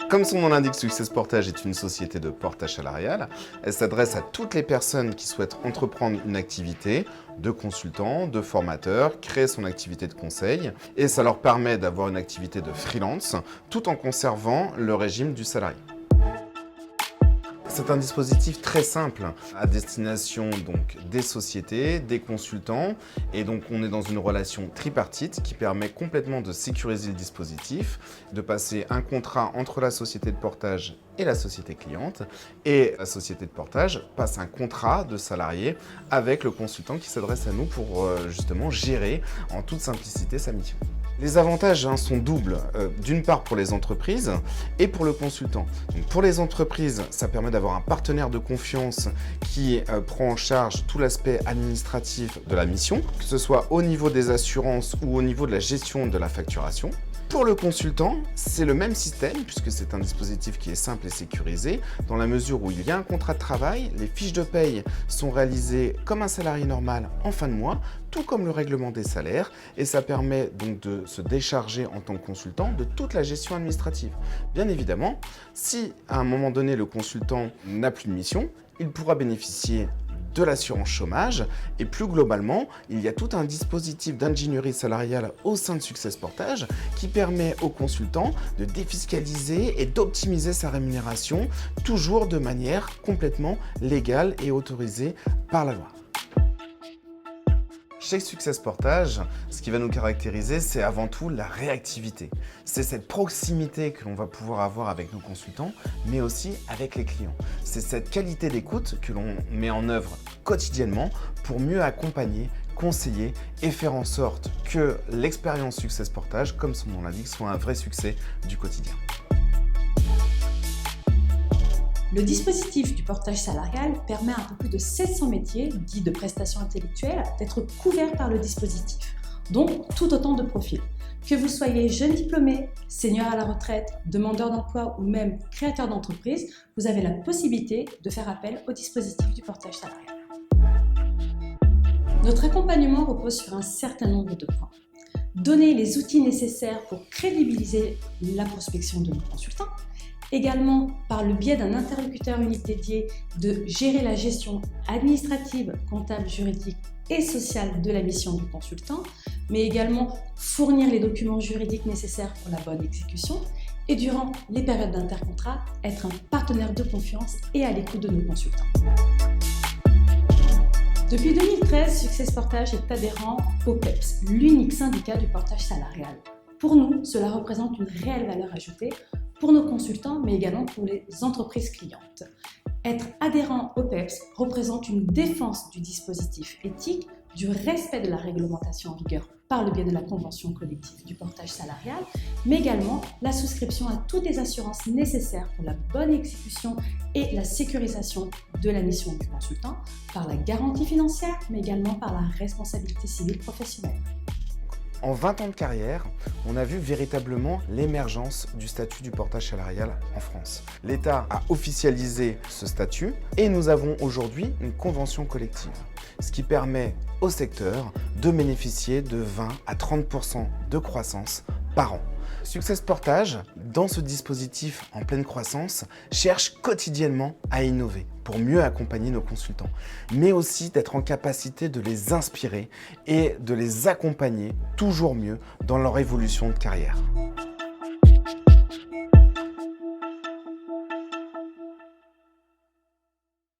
Comme son nom l'indique, Success Portage est une société de portage salarial. Elle s'adresse à toutes les personnes qui souhaitent entreprendre une activité de consultant, de formateur, créer son activité de conseil. Et ça leur permet d'avoir une activité de freelance tout en conservant le régime du salarié. C'est un dispositif très simple à destination donc des sociétés, des consultants, et donc on est dans une relation tripartite qui permet complètement de sécuriser le dispositif, de passer un contrat entre la société de portage et la société cliente, et la société de portage passe un contrat de salarié avec le consultant qui s'adresse à nous pour justement gérer en toute simplicité sa mission. Les avantages sont doubles, d'une part pour les entreprises et pour le consultant. Donc pour les entreprises, ça permet d'avoir un partenaire de confiance qui prend en charge tout l'aspect administratif de la mission, que ce soit au niveau des assurances ou au niveau de la gestion de la facturation. Pour le consultant, c'est le même système puisque c'est un dispositif qui est simple et sécurisé dans la mesure où il y a un contrat de travail, les fiches de paye sont réalisées comme un salarié normal en fin de mois, tout comme le règlement des salaires, et ça permet donc de se décharger en tant que consultant de toute la gestion administrative. Bien évidemment, si à un moment donné le consultant n'a plus de mission, il pourra bénéficier de l'assurance chômage et plus globalement, il y a tout un dispositif d'ingénierie salariale au sein de Success Portage qui permet aux consultants de défiscaliser et d'optimiser sa rémunération, toujours de manière complètement légale et autorisée par la loi. Chez Success Portage, ce qui va nous caractériser, c'est avant tout la réactivité. C'est cette proximité que l'on va pouvoir avoir avec nos consultants, mais aussi avec les clients. C'est cette qualité d'écoute que l'on met en œuvre quotidiennement pour mieux accompagner, conseiller et faire en sorte que l'expérience Success Portage, comme son nom l'indique, soit un vrai succès du quotidien. Le dispositif du portage salarial permet à un peu plus de 700 métiers, dits de prestations intellectuelles, d'être couverts par le dispositif, donc tout autant de profils. Que vous soyez jeune diplômé, senior à la retraite, demandeur d'emploi ou même créateur d'entreprise, vous avez la possibilité de faire appel au dispositif du portage salarial. Notre accompagnement repose sur un certain nombre de points. Donner les outils nécessaires pour crédibiliser la prospection de nos consultants, également par le biais d'un interlocuteur unique dédié de gérer la gestion administrative, comptable, juridique et sociale de la mission du consultant, mais également fournir les documents juridiques nécessaires pour la bonne exécution et durant les périodes d'intercontrat, être un partenaire de confiance et à l'écoute de nos consultants. Depuis 2013, Success Portage est adhérent au PEPS, l'unique syndicat du portage salarial. Pour nous, cela représente une réelle valeur ajoutée pour nos consultants, mais également pour les entreprises clientes. Être adhérent au PEPS représente une défense du dispositif éthique, du respect de la réglementation en vigueur par le biais de la convention collective du portage salarial, mais également la souscription à toutes les assurances nécessaires pour la bonne exécution et la sécurisation de la mission du consultant, par la garantie financière, mais également par la responsabilité civile professionnelle. En 20 ans de carrière, on a vu véritablement l'émergence du statut du portage salarial en France. L'État a officialisé ce statut et nous avons aujourd'hui une convention collective, ce qui permet au secteur de bénéficier de 20 à 30% de croissance par an. Success Portage, dans ce dispositif en pleine croissance, cherche quotidiennement à innover pour mieux accompagner nos consultants, mais aussi d'être en capacité de les inspirer et de les accompagner toujours mieux dans leur évolution de carrière.